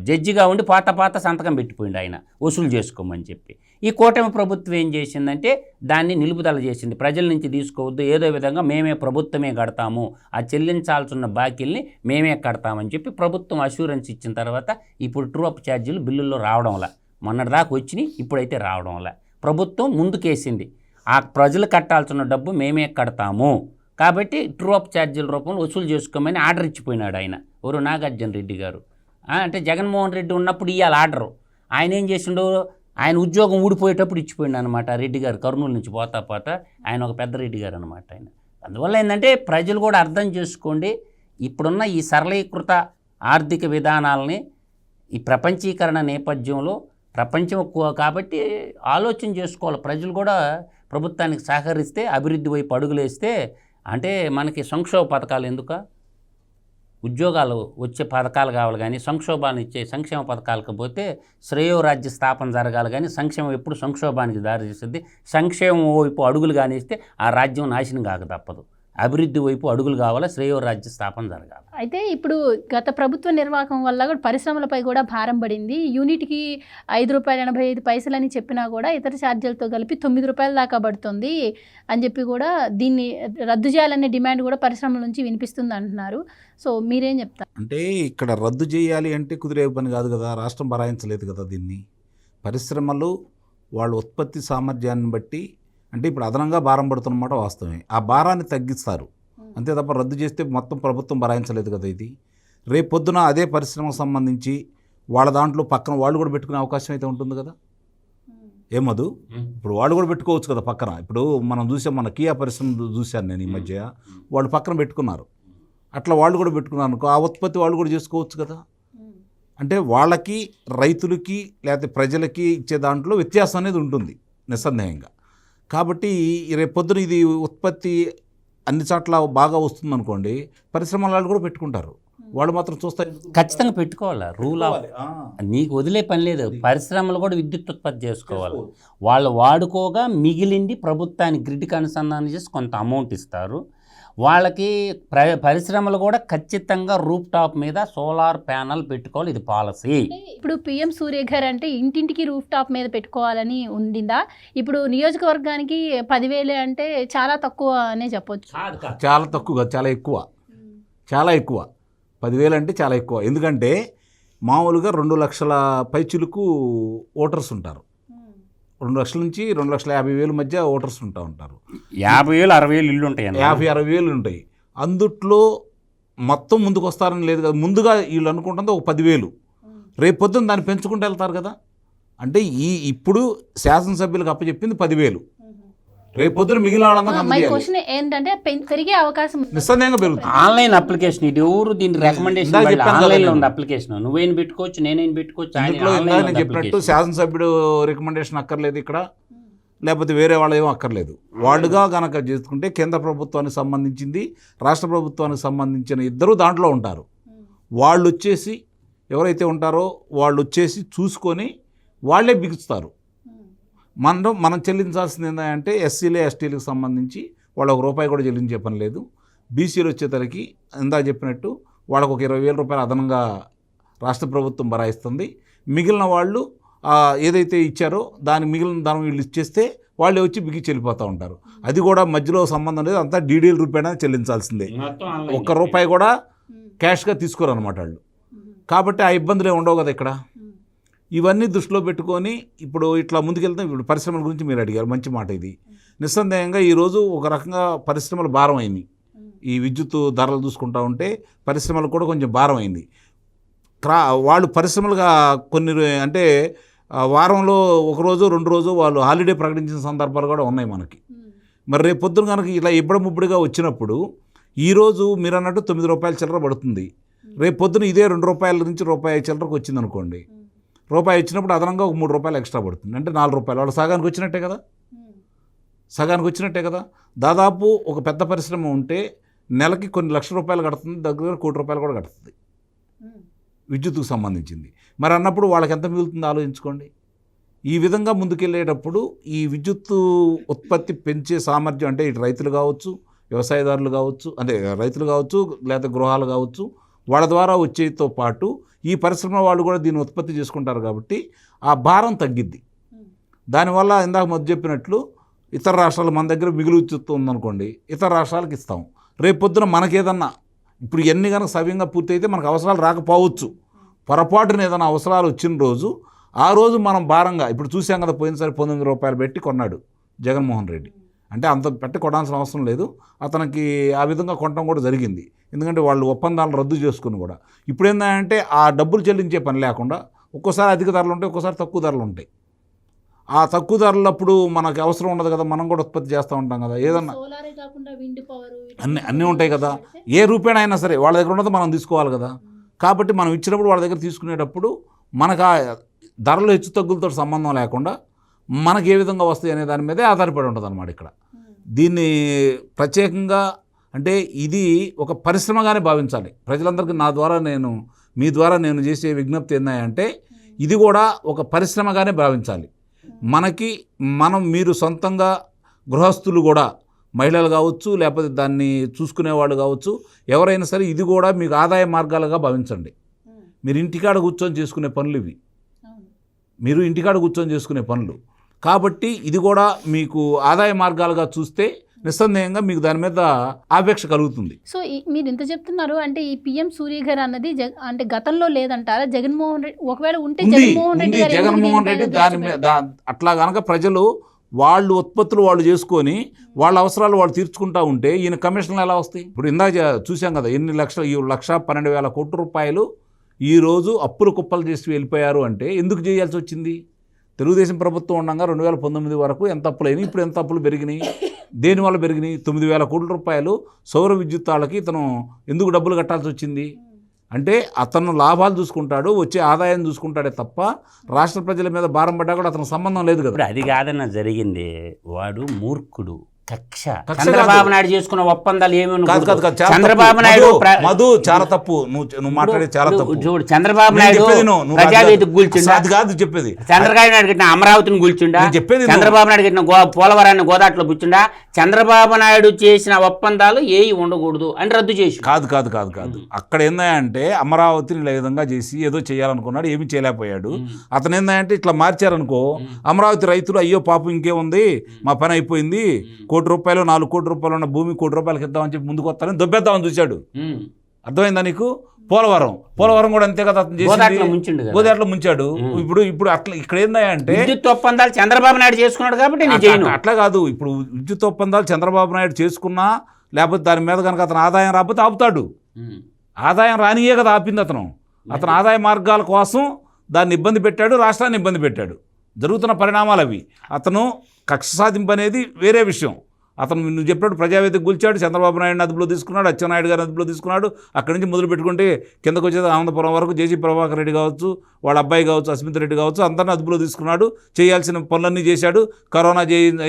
జడ్జిగా ఉండి పాత సంతకం పెట్టిపోయింది ఆయన వసూలు చేసుకోమని చెప్పి. ఈ కూటమి ప్రభుత్వం ఏం చేసిందంటే దాన్ని నిలుపుదల చేసింది. ప్రజల నుంచి తీసుకోవద్దు, ఏదో విధంగా మేమే ప్రభుత్వమే కడతాము, ఆ చెల్లించాల్సిన బాకీల్ని మేమే కడతామని చెప్పి ప్రభుత్వం అష్యూరెన్స్ ఇచ్చిన తర్వాత ఇప్పుడు ట్రూ అప్ ఛార్జీలు బిల్లుల్లో రావడంలా, మొన్నటిదాకా వచ్చినాయి, ఇప్పుడైతే రావడంలా. ప్రభుత్వం ముందుకేసింది, ఆ ప్రజలు కట్టాల్సిన డబ్బు మేమే కడతాము కాబట్టి ట్రూ అప్ ఛార్జీల రూపంలో వసూలు చేసుకోమని ఆర్డర్ ఇచ్చిపోయినాడు ఆయన, ఎవరు నాగార్జున రెడ్డి గారు. అంటే జగన్మోహన్ రెడ్డి ఉన్నప్పుడు ఇవ్వాలి ఆర్డరు. ఆయన ఏం చేసిండు, ఆయన ఉద్యోగం ఊడిపోయేటప్పుడు ఇచ్చిపోయింది అనమాట రెడ్డి గారు. కర్నూలు నుంచి పోతా ఆయన ఒక పెద్ద రెడ్డి గారు అనమాట ఆయన. అందువల్ల ఏంటంటే ప్రజలు కూడా అర్థం చేసుకోండి, ఇప్పుడున్న ఈ సరళీకృత ఆర్థిక విధానాలని ఈ ప్రపంచీకరణ నేపథ్యంలో ప్రపంచం కాబట్టి ఆలోచన చేసుకోవాలి. ప్రజలు కూడా ప్రభుత్వానికి సహకరిస్తే, అభివృద్ధి వైపు అడుగులేస్తే, అంటే మనకి సంక్షోభ పథకాలు ఎందుక, ఉద్యోగాలు వచ్చే పథకాలు కావాలి కానీ సంక్షోభాన్ని ఇచ్చే సంక్షేమ పథకాలకు పోతే శ్రేయోరాజ్య స్థాపన జరగాలి కానీ సంక్షేమం ఎప్పుడు సంక్షోభానికి దారి తీస్తుంది. సంక్షేమం వైపు అడుగులు కానిస్తే ఆ రాజ్యం నాశనం కాక తప్పదు. అభివృద్ధి వైపు అడుగులు కావాలా, శ్రేయోరాజ్య స్థాపన జరగాలి. అయితే ఇప్పుడు గత ప్రభుత్వ నిర్వాహకం వల్ల కూడా పరిశ్రమలపై కూడా భారం పడింది. యూనిట్కి ₹5.85 అని చెప్పినా కూడా ఇతర ఛార్జీలతో కలిపి ₹9 దాకా పడుతుంది అని చెప్పి కూడా దీన్ని రద్దు చేయాలనే డిమాండ్ కూడా పరిశ్రమల నుంచి వినిపిస్తుంది అంటున్నారు. సో మీరేం చెప్తారు? అంటే ఇక్కడ రద్దు చేయాలి అంటే కుదిరే పని కాదు కదా, రాష్ట్రం భరాయించలేదు కదా దీన్ని. పరిశ్రమలు వాళ్ళ ఉత్పత్తి సామర్థ్యాన్ని బట్టి అంటే ఇప్పుడు అదనంగా భారం పడుతున్నమాట వాస్తవమే, ఆ భారాన్ని తగ్గిస్తారు అంతే తప్ప రద్దు చేస్తే మొత్తం ప్రభుత్వం భరాయించలేదు కదా. ఇది రేపు పొద్దున అదే పరిశ్రమకు సంబంధించి వాళ్ళ దాంట్లో పక్కన వాళ్ళు కూడా పెట్టుకునే అవకాశం అయితే ఉంటుంది కదా. ఏమదు ఇప్పుడు వాళ్ళు కూడా పెట్టుకోవచ్చు కదా పక్కన. ఇప్పుడు మనం చూసాం, మన కియా పరిశ్రమ చూశాను నేను ఈ మధ్య, వాళ్ళు పక్కన పెట్టుకున్నారు. అట్లా వాళ్ళు కూడా పెట్టుకున్నారు అనుకో, ఆ ఉత్పత్తి వాళ్ళు కూడా చేసుకోవచ్చు కదా. అంటే వాళ్ళకి, రైతులకి లేకపోతే ప్రజలకి ఇచ్చే దాంట్లో వ్యత్యాసం అనేది ఉంటుంది నిస్సందేహంగా. కాబట్టి రేపు పొద్దున ఇది ఉత్పత్తి అన్ని చోట్ల బాగా వస్తుంది అనుకోండి, పరిశ్రమల వాళ్ళు కూడా పెట్టుకుంటారు. వాళ్ళు మాత్రం చూస్తారు, ఖచ్చితంగా పెట్టుకోవాలి. రూల్ ఆఫ్ నీకు వదిలే పని లేదు. పరిశ్రమలు కూడా విద్యుత్ ఉత్పత్తి చేసుకోవాలి. వాళ్ళు వాడుకోగా మిగిలింది ప్రభుత్వానికి గ్రిడ్కి అనుసంధానం చేసి కొంత అమౌంట్ ఇస్తారు. వాళ్ళకి పరిశ్రమలు కూడా ఖచ్చితంగా రూప్ టాప్ మీద సోలార్ ప్యానల్ పెట్టుకోవాలి. ఇది పాలసీ. ఇప్పుడు PM సూర్య గారు అంటే ఇంటింటికి రూఫ్ టాప్ మీద పెట్టుకోవాలని ఉండిందా? ఇప్పుడు నియోజకవర్గానికి 10,000 అంటే చాలా తక్కువ అనే చెప్పొచ్చు. చాలా తక్కువ, చాలా ఎక్కువ, చాలా ఎక్కువ. 10,000 అంటే చాలా ఎక్కువ. ఎందుకంటే మామూలుగా 2 లక్షల పైచిలకు ఓటర్స్ ఉంటారు. 2 లక్షల నుంచి 2,50,000 మధ్య ఓటర్స్ ఉంటారు. 50,000 60,000 ఇల్లు ఉంటాయి, 50,000-60,000 ఉంటాయి. అందుట్లో మొత్తం ముందుకు వస్తారని లేదు కదా. ముందుగా వీళ్ళు అనుకుంటుంది ఒక 10,000, రేపు పొద్దున్న దాన్ని పెంచుకుంటూ వెళ్తారు కదా. అంటే ఇప్పుడు శాసనసభ్యులకు అప్పచెప్పింది 10,000, రేపు పొద్దున మిగిలిన క్వశ్చన్ ఏంటంటే పెరిగే అవకాశం నిస్సందేహంగా పెరుగుతుంది. ఆన్లైన్ అప్లికేషన్, ఇది ఎవరు దీని రికమెండేషన్ ఆన్లైన్లో ఉంది అప్లికేషన్. నువ్వేం పెట్టుకోవచ్చు, నేనేం పెట్టుకోవచ్చు. నేను చెప్పినట్టు శాసనసభ్యుడు రికమెండేషన్ అక్కర్లేదు ఇక్కడ, లేకపోతే వేరే వాళ్ళు ఏమో అక్కర్లేదు. వాళ్ళుగా కనుక చేసుకుంటే కేంద్ర ప్రభుత్వానికి సంబంధించింది, రాష్ట్ర ప్రభుత్వానికి సంబంధించిన ఇద్దరు దాంట్లో ఉంటారు. వాళ్ళు వచ్చేసి ఎవరైతే ఉంటారో వాళ్ళు వచ్చేసి చూసుకొని వాళ్ళే బిగుస్తారు. మనం చెల్లించాల్సింది ఏంటంటే ఎస్సీలే ఎస్టీలకు సంబంధించి వాళ్ళు ₹1 కూడా చెల్లించే పని లేదు. బీసీలు వచ్చేసరికి ఇందాక చెప్పినట్టు వాళ్ళకు ఒక ₹20,000 అదనంగా రాష్ట్ర ప్రభుత్వం భరాయిస్తుంది. మిగిలిన వాళ్ళు ఏదైతే ఇచ్చారో దాని మిగిలిన ధనం వీళ్ళు ఇచ్చేస్తే వాళ్ళే వచ్చి బిగి చెల్లిపోతూ ఉంటారు. అది కూడా మధ్యలో సంబంధం లేదు, అంతా డీడీఎల్ రూపాయన చెల్లించాల్సిందే. ₹1 కూడా క్యాష్గా తీసుకోరు అనమాట వాళ్ళు. కాబట్టి ఆ ఇబ్బందులే ఉండవు కదా ఇక్కడ. ఇవన్నీ దృష్టిలో పెట్టుకొని ఇప్పుడు ఇట్లా ముందుకెళ్తాం. ఇప్పుడు పరిశ్రమల గురించి మీరు అడిగారు, మంచి మాట ఇది. నిస్సందేహంగా ఈరోజు ఒక రకంగా పరిశ్రమలు భారం అయింది. ఈ విద్యుత్ ధరలు చూసుకుంటూ ఉంటే పరిశ్రమలు కూడా కొంచెం భారం అయింది. వాళ్ళు పరిశ్రమలుగా కొన్ని అంటే వారంలో 1 రోజు 2 రోజు వాళ్ళు హాలిడే ప్రకటించిన సందర్భాలు కూడా ఉన్నాయి మనకి. మరి రేపు పొద్దున కనుక ఇలా ఇబ్బడముబ్బడిగా వచ్చినప్పుడు ఈరోజు మీరు అన్నట్టు ₹9 చిల్లర పడుతుంది. రేపు పొద్దున ఇదే ₹2 నుంచి ₹1 చిల్లరకు వచ్చింది అనుకోండి. ₹1 ఇచ్చినప్పుడు అదనంగా ఒక ₹3 ఎక్స్ట్రా పడుతుంది. అంటే ₹4 వాళ్ళు సగానికి వచ్చినట్టే కదా, సగానికి వచ్చినట్టే కదా. దాదాపు ఒక పెద్ద పరిశ్రమ ఉంటే నెలకి కొన్ని ₹1,00,000 కడుతుంది, దగ్గర ₹1,00,00,000 కూడా కడుతుంది విద్యుత్తుకు సంబంధించింది. మరి అన్నప్పుడు వాళ్ళకి ఎంత మిగులుతుందో ఆలోచించుకోండి. ఈ విధంగా ముందుకెళ్ళేటప్పుడు ఈ విద్యుత్తు ఉత్పత్తి పెంచే సామర్థ్యం అంటే ఇటు రైతులు కావచ్చు, వ్యవసాయదారులు కావచ్చు, అంటే రైతులు కావచ్చు, లేదా గృహాలు కావచ్చు, వాళ్ళ ద్వారా వచ్చేతో పాటు ఈ పరిశ్రమ వాళ్ళు కూడా దీన్ని ఉత్పత్తి చేసుకుంటారు. కాబట్టి ఆ భారం తగ్గిద్ది. దానివల్ల ఇందాక మొదలు చెప్పినట్లు ఇతర రాష్ట్రాలు మన దగ్గర మిగులు విద్యుత్తు ఉందనుకోండి, ఇతర రాష్ట్రాలకు ఇస్తాం. రేపు పొద్దున మనకేదన్నా ఇప్పుడు ఎన్ని కనుక సవ్యంగా పూర్తయితే మనకు అవసరాలు రాకపోవచ్చు. పొరపాటున ఏదైనా అవసరాలు వచ్చిన రోజు ఆ రోజు మనం భారంగా ఇప్పుడు చూసాం కదా, పోయినసారి ₹19 పెట్టి కొన్నాడు జగన్మోహన్ రెడ్డి. అంటే అంత పెట్టి కొనాల్సిన అవసరం లేదు, అతనికి ఆ విధంగా కొనడం కూడా జరిగింది. ఎందుకంటే వాళ్ళు ఒప్పందాలను రద్దు చేసుకుని కూడా ఇప్పుడు ఏంటంటే ఆ డబ్బులు చెల్లించే పని లేకుండా ఒక్కోసారి అధిక ధరలు ఉంటాయి, ఒక్కోసారి తక్కువ ధరలు ఉంటాయి. ఆ తక్కువ ధరలప్పుడు మనకు అవసరం ఉండదు కదా, మనం కూడా ఉత్పత్తి చేస్తూ ఉంటాం కదా. ఏదన్నా అన్నీ ఉంటాయి కదా, ఏ రూపాయన అయినా సరే వాళ్ళ దగ్గర ఉన్నదో మనం తీసుకోవాలి కదా. కాబట్టి మనం ఇచ్చినప్పుడు వాళ్ళ దగ్గర తీసుకునేటప్పుడు మనకు ఆ ధరలు హెచ్చు తగ్గులతో సంబంధం లేకుండా మనకు ఏ విధంగా వస్తాయి అనే దాని మీదే ఆధారపడి ఉంటుంది అన్నమాట. ఇక్కడ దీన్ని ప్రత్యేకంగా అంటే ఇది ఒక పరిశ్రమగానే భావించాలి. ప్రజలందరికీ మీ ద్వారా నేను చేసే విజ్ఞప్తి ఏంటంటే ఇది కూడా ఒక పరిశ్రమగానే భావించాలి. మీరు సొంతంగా గృహస్థులు కూడా మహిళలు కావచ్చు, లేకపోతే దాన్ని చూసుకునేవాళ్ళు కావచ్చు, ఎవరైనా సరే ఇది కూడా మీకు ఆదాయ మార్గాలుగా భావించండి. మీరు ఇంటికాడ కూర్చొని చేసుకునే పనులు ఇవి, మీరు ఇంటికాడ కూర్చొని చేసుకునే పనులు కాబట్టి ఇది కూడా మీకు ఆదాయ మార్గాలుగా చూస్తే నిస్సందేహంగా మీకు దాని మీద ఆపేక్ష కలుగుతుంది. సో మీరు ఇంత చెప్తున్నారు అంటే ఈ పిఎం సూర్య గారు అన్నది అంటే గతంలో లేదంటారా? జగన్మోహన్ రెడ్డి ఒకవేళ ఉంటే జగన్మోహన్ రెడ్డి దాని మీద అట్లా కనుక ప్రజలు వాళ్ళు ఉత్పత్తులు వాళ్ళు చేసుకొని వాళ్ళ అవసరాలు వాళ్ళు తీర్చుకుంటా ఉంటే ఈయన కమిషన్లు ఎలా వస్తాయి? ఇప్పుడు ఇందాక చూసాం కదా, ఎన్ని లక్షలు, ఈ 1,12,000 కోట్ల రూపాయలు ఈరోజు అప్పులు కుప్పలు చేసి వెళ్ళిపోయారు అంటే ఎందుకు చేయాల్సి వచ్చింది? తెలుగుదేశం ప్రభుత్వం ఉండగా 2019 వరకు ఎంత అప్పులైనాయి, ఇప్పుడు ఎంత అప్పులు పెరిగినాయి, దేనివల్ల పెరిగినాయి? 9,000 కోట్ల రూపాయలు సౌర విద్యుత్ వాళ్ళకి ఇతను ఎందుకు డబ్బులు కట్టాల్సి వచ్చింది అంటే అతను లాభాలు చూసుకుంటాడు, వచ్చే ఆదాయం చూసుకుంటాడే తప్ప రాష్ట్ర ప్రజల మీద భారం పడ్డా కూడా అతను సంబంధం లేదు కదా. అది కాదన్న జరిగింది, వాడు మూర్ఖుడు, కక్ష. చంద్రబాబు నాయుడు చేసుకున్న ఒప్పందాలు ఏమి? చంద్రబాబు నాయుడు మధు చాలా తప్పు, నువ్వు మాట్లాడేది చాలా తప్పు. చూడు, చంద్రబాబు నాయుడు ప్రజావేదిక కూల్చుండా, అది కాదు చెప్పేది. చంద్రబాబు నాయుడు కట్టిన అమరావతిని కూల్చుండా, చెప్పేది చంద్రబాబు నాయుడు కట్టిన పోలవరాన్ని గోదాట్లో కూర్చుండా. చంద్రబాబు నాయుడు చేసిన ఒప్పందాలు ఏవి ఉండకూడదు అని రద్దు చేసి. కాదు కాదు కాదు కాదు అక్కడ ఏందంటే అమరావతిని ఇలా విధంగా చేసి ఏదో చేయాలనుకున్నాడు, ఏమీ చేయలేకపోయాడు. అతను ఏందంటే ఇట్లా మార్చారనుకో, అమరావతి రైతులు అయ్యో పాపం ఇంకేముంది, మా పని అయిపోయింది, 1 కోటి రూపాయలు 4 కోట్ల రూపాయలు ఉన్న భూమి 1 కోటి రూపాయలకి ఇద్దామని చెప్పి ముందుకు వస్తారని దొబ్బేద్దామని చూశాడు. అర్థమైందా నీకు? పోలవరం కూడా అంతే కదా, గోదాట్లో ముంచాడు. ఇప్పుడు అట్లా ఇక్కడ ఏందంటే విద్యుత్ ఒప్పందాలు చంద్రబాబు నాయుడు చేసుకున్నాడు కాబట్టి అట్లా కాదు. ఇప్పుడు విద్యుత్ ఒప్పందాలు చంద్రబాబు నాయుడు చేసుకున్నా, లేకపోతే దాని మీద కనుక అతను ఆదాయం రాకపోతే ఆపుతాడు. ఆదాయం రానియే కదా ఆపింది అతను. అతను ఆదాయ మార్గాల కోసం దాన్ని ఇబ్బంది పెట్టాడు, రాష్ట్రాన్ని ఇబ్బంది పెట్టాడు. జరుగుతున్న పరిణామాలు అవి. అతను కక్ష సాధింపు అనేది వేరే విషయం. అతను నువ్వు చెప్పినట్టు ప్రజావేదిక కూల్చాడు, చంద్రబాబు నాయుడు అదుపులో తీసుకున్నాడు, అచ్చెన్నాయుడు గారిని అదుపులో తీసుకున్నాడు. అక్కడి నుంచి మొదలు పెట్టుకుంటే కిందకు వచ్చేది ఆనందపురం వరకు జేసీ ప్రభాకర్ రెడ్డి కావచ్చు, వాళ్ళ అబ్బాయి కావచ్చు, అస్మిత్ రెడ్డి కావచ్చు, అందరిని అదుపులో తీసుకున్నాడు. చేయాల్సిన పనులన్నీ చేశాడు. కరోనా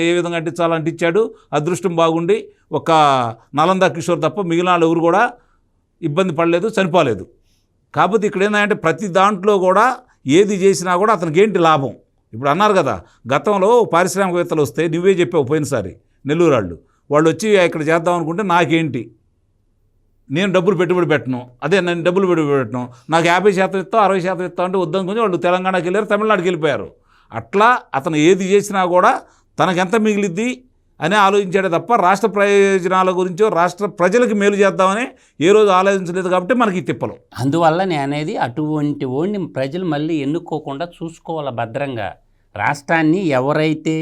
ఏ విధంగా అంటించాలో అంటించాడు. అదృష్టం బాగుండి ఒక నలంద కిషోర్ తప్ప మిగిలిన వాళ్ళు ఎవరు కూడా ఇబ్బంది పడలేదు, చనిపోలేదు. కాకపోతే ఇక్కడ ఏంటంటే ప్రతి దాంట్లో కూడా ఏది చేసినా కూడా అతనికి ఏంటి లాభం? ఇప్పుడు అన్నారు కదా, గతంలో పారిశ్రామికవేత్తలు వస్తే నువ్వే చెప్పావు పోయినసారి, నెల్లూరు వాళ్ళు వచ్చి ఇక్కడ చేద్దాం అనుకుంటే నాకేంటి, నేను డబ్బులు పెట్టుబడి పెట్టను, నేను డబ్బులు పెట్టుబడి పెట్టను, నాకు 50% ఇస్తావు 60% ఇస్తావు అంటే వద్దనుకుని వాళ్ళు తెలంగాణకి వెళ్ళారు, తమిళనాడుకి వెళ్ళిపోయారు. అట్లా అతను ఏది చేసినా కూడా తనకెంత మిగిలిద్ది అని ఆలోచించాడే తప్ప రాష్ట్ర ప్రయోజనాల గురించో రాష్ట్ర ప్రజలకు మేలు చేద్దామని ఏ రోజు ఆలోచించలేదు. కాబట్టి మనకి తిప్పలు. అందువల్ల నేను అనేది అటువంటి ఓడిని ప్రజలు మళ్ళీ ఎన్నుకోకుండా చూసుకోవాలి భద్రంగా. రాష్ట్రాన్ని ఎవరైతే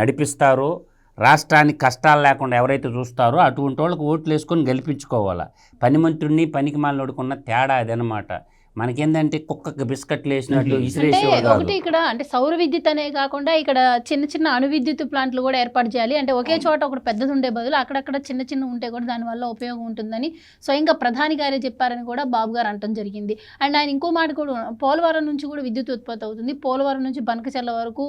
నడిపిస్తారో, రాష్ట్రానికి కష్టాలు లేకుండా ఎవరైతే చూస్తారో అటువంటి వాళ్ళకి ఓట్లు వేసుకొని గెలిపించుకోవాలి. పని మంత్రుడిని పనికి మాలినోడుకున్న తేడా అదనమాట. మనకేందంటే కుక్కకి బిస్కెట్లు వేసినట్లు ఒకటి ఇక్కడ అంటే సౌర విద్యుత్ అనే కాకుండా ఇక్కడ చిన్న చిన్న అణు విద్యుత్ ప్లాంట్లు కూడా ఏర్పాటు చేయాలి. అంటే ఒకే చోట ఒకటి పెద్దది ఉండే బదులు అక్కడక్కడ చిన్న చిన్న ఉంటే కూడా దానివల్ల ఉపయోగం ఉంటుందని స్వయంగా ప్రధాని గారే చెప్పారని కూడా బాబు గారు అనటం జరిగింది. అండ్ ఆయన ఇంకో మాట కూడా, పోలవరం నుంచి కూడా విద్యుత్ ఉత్పత్తి అవుతుంది. పోలవరం నుంచి బనకచెర్ల వరకు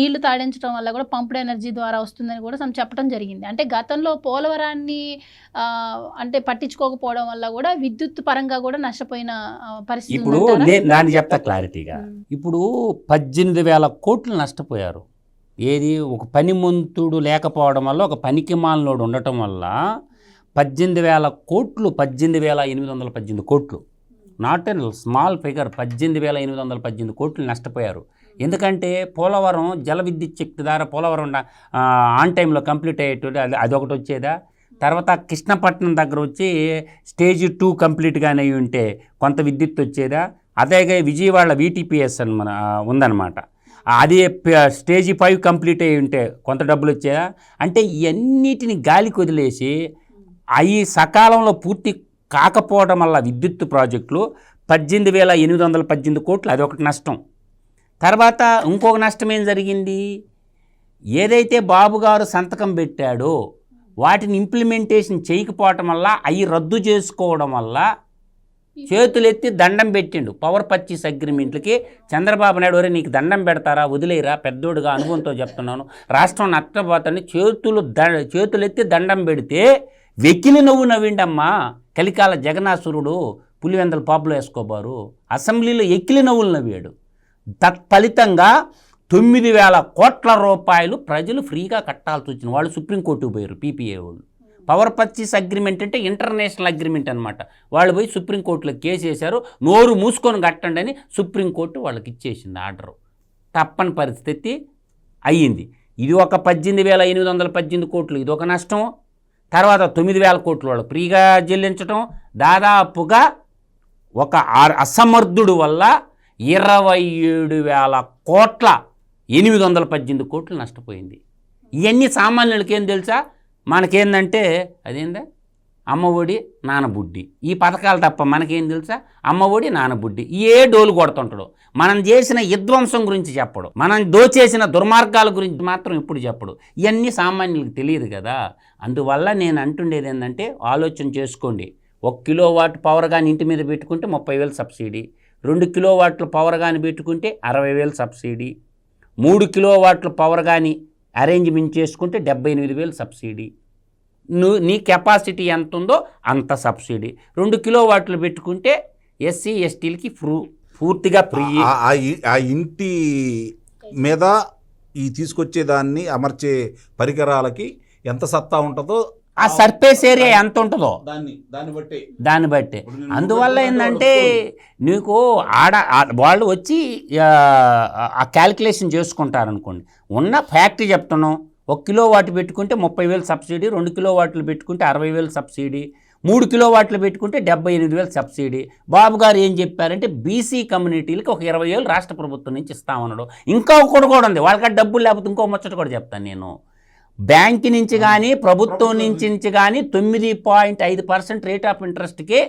నీళ్లు తాడించడం వల్ల కూడా పంప్డ్ ఎనర్జీ ద్వారా వస్తుందని కూడా చెప్పడం జరిగింది. అంటే గతంలో పోలవరాన్ని అంటే పట్టించుకోకపోవడం వల్ల కూడా విద్యుత్ పరంగా కూడా నష్టపోయిన పరిస్థితి. ఇప్పుడు దాన్ని చెప్తా క్లారిటీగా. ఇప్పుడు 18,000 కోట్లు నష్టపోయారు. ఏది? ఒక పనిమంతుడు లేకపోవడం వల్ల, ఒక పనికిమాలినోడు ఉండటం వల్ల 18,000 కోట్లు, 18,818 కోట్లు, నాట్ ఎ స్మాల్ ఫిగర్. 18,818 కోట్లు నష్టపోయారు. ఎందుకంటే పోలవరం జల విద్యుత్ శక్తి ద్వారా పోలవరం ఆన్ టైంలో కంప్లీట్ అయ్యేటట్టు అదొకటి వచ్చేదా? తర్వాత కృష్ణపట్నం దగ్గర వచ్చి స్టేజ్ 2 కంప్లీట్గానే ఉంటే కొంత విద్యుత్ వచ్చేదా? అదేగా విజయవాడ VTPS అని ఉందన్నమాట, అది స్టేజ్ 5 కంప్లీట్ అయ్యి ఉంటే కొంత డబ్బులు వచ్చేదా? అంటే ఇవన్నిటిని గాలికి వదిలేసి అవి సకాలంలో పూర్తి కాకపోవడం వల్ల విద్యుత్ ప్రాజెక్టులు 18,818 కోట్లు, అదొకటి నష్టం. తర్వాత ఇంకొక నష్టం ఏం జరిగింది? ఏదైతే బాబు గారు సంతకం పెట్టాడో వాటిని ఇంప్లిమెంటేషన్ చేయకపోవటం వల్ల, అవి రద్దు చేసుకోవడం వల్ల చేతులెత్తి దండం పెట్టిండు పవర్ పర్చేస్ అగ్రిమెంట్లకి చంద్రబాబు నాయుడు. వరే నీకు దండం పెడతారా, వదిలేరా, పెద్దోడుగా అనుభవంతో చెప్తున్నాను, రాష్ట్రం నష్టపోతాన్ని చేతులెత్తి దండం పెడితే వెకిలి నవ్వు నవ్విండమ్మా కలికాల జగన్నాసురుడు, పులివెందల పాపులు వేసుకోబారు. అసెంబ్లీలో ఎక్కిలి నవ్వులు నవ్వాడు. తత్ఫలితంగా 9,000 కోట్ల రూపాయలు ప్రజలు ఫ్రీగా కట్టాల్సి వచ్చింది. వాళ్ళు సుప్రీంకోర్టుకు పోయారు, పీపీఏ వాళ్ళు. పవర్ పర్చేస్ అగ్రిమెంట్ అంటే ఇంటర్నేషనల్ అగ్రిమెంట్ అనమాట. వాళ్ళు పోయి సుప్రీంకోర్టులో కేసు వేశారు, నోరు మూసుకొని కట్టండి అని సుప్రీంకోర్టు వాళ్ళకి ఇచ్చేసింది ఆర్డరు. తప్పని పరిస్థితి అయ్యింది. ఇది ఒక 18,818 కోట్లు, ఇది ఒక నష్టం. తర్వాత 9,000 కోట్లు వాళ్ళు ఫ్రీగా చెల్లించడం, దాదాపుగా ఒక అసమర్థుడు వల్ల 27,000 కోట్ల 818 కోట్లు నష్టపోయింది. ఇవన్నీ సామాన్యులకి ఏం తెలుసా? మనకేందంటే అదేందా అమ్మఒడి నానబుడ్డి, ఈ పథకాలు తప్ప మనకేం తెలుసా? అమ్మఒడి నానబుడ్డి, ఏ డోలు కొడుతుంటాడు. మనం చేసిన విధ్వంసం గురించి చెప్పడు, మనం దోచేసిన దుర్మార్గాల గురించి మాత్రం ఇప్పుడు చెప్పడు. ఇవన్నీ సామాన్యులకు తెలియదు కదా. అందువల్ల నేను అంటుండేది ఏంటంటే ఆలోచన చేసుకోండి. 1 కిలోవాట్ పవర్ కానీ ఇంటి మీద పెట్టుకుంటే 30,000 సబ్సిడీ, 2 కిలోవాట్ల పవర్ కానీ పెట్టుకుంటే 60,000 సబ్సిడీ, 3 కిలోవాట్ల పవర్ కానీ అరేంజ్మెంట్ చేసుకుంటే 78,000 సబ్సిడీ. నీ కెపాసిటీ ఎంత ఉందో అంత సబ్సిడీ. 2 కిలోవాట్లు పెట్టుకుంటే ఎస్సీ ఎస్టీలకి పూర్తిగా ఫ్రీ. ఆ ఇంటి మీద ఈ తీసుకొచ్చేదాన్ని అమర్చే పరికరాలకి ఎంత సత్తా ఉంటుందో, ఆ సర్ఫేస్ ఏరియా ఎంత ఉంటుందో దాన్ని బట్టే. అందువల్ల ఏంటంటే నీకు వాళ్ళు వచ్చి ఆ క్యాలిక్యులేషన్ చేసుకుంటారనుకోండి. ఉన్న ఫ్యాక్టరీ చెప్తున్నాం. 1 కిలోవాట్ పెట్టుకుంటే 30,000 సబ్సిడీ, 2 కిలోవాట్లు పెట్టుకుంటే 60,000 సబ్సిడీ, 3 కిలోవాట్లు పెట్టుకుంటే 78,000 సబ్సిడీ. బాబు గారు ఏం చెప్పారంటే బీసీ కమ్యూనిటీలకి ఒక 20,000 రాష్ట్ర ప్రభుత్వం నుంచి ఇస్తామన్నాడు. ఇంకా ఒకటి కూడా ఉంది, వాళ్ళకి డబ్బులు లేకపోతే ఇంకో ముచ్చట కూడా చెప్తాను నేను. బ్యాంక్ నుంచి కానీ ప్రభుత్వం నుంచి కానీ 9.5% రేట్ ఆఫ్ ఇంట్రెస్ట్కి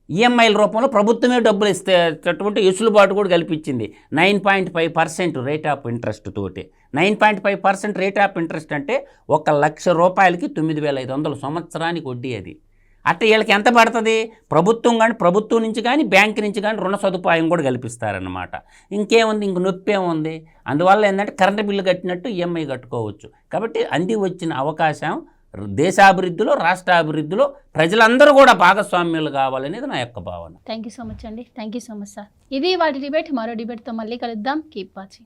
ఈఎంఐల రూపంలో ప్రభుత్వమే డబ్బులు ఇస్తేటటువంటి వెసులుబాటు కూడా కల్పించింది. 9.5% రేట్ ఆఫ్ ఇంట్రెస్ట్ తోటి. 9.5% రేట్ ఆఫ్ ఇంట్రెస్ట్ అంటే 1,00,000 రూపాయలకి 9,500 సంవత్సరానికి వడ్డీ. అది అట్లా వీళ్ళకి ఎంత పడుతుంది? ప్రభుత్వం నుంచి కానీ బ్యాంక్ నుంచి కానీ రుణ సదుపాయం కూడా కల్పిస్తారన్నమాట. ఇంకేముంది, ఇంక నొప్పి ఏముంది? అందువల్ల ఏంటంటే కరెంటు బిల్లు కట్టినట్టు ఈఎంఐ కట్టుకోవచ్చు. కాబట్టి అంది వచ్చిన అవకాశం దేశాభివృద్ధిలో, రాష్ట్రాభివృద్ధిలో ప్రజలందరూ కూడా భాగస్వామ్యులు కావాలనేది నా యొక్క భావన. థ్యాంక్ యూ సో మచ్ అండి. Thank you so much sir. ఇది వాటి డిబేట్. మరో డిబేట్తో మళ్ళీ కలుద్దాం. Keep watching.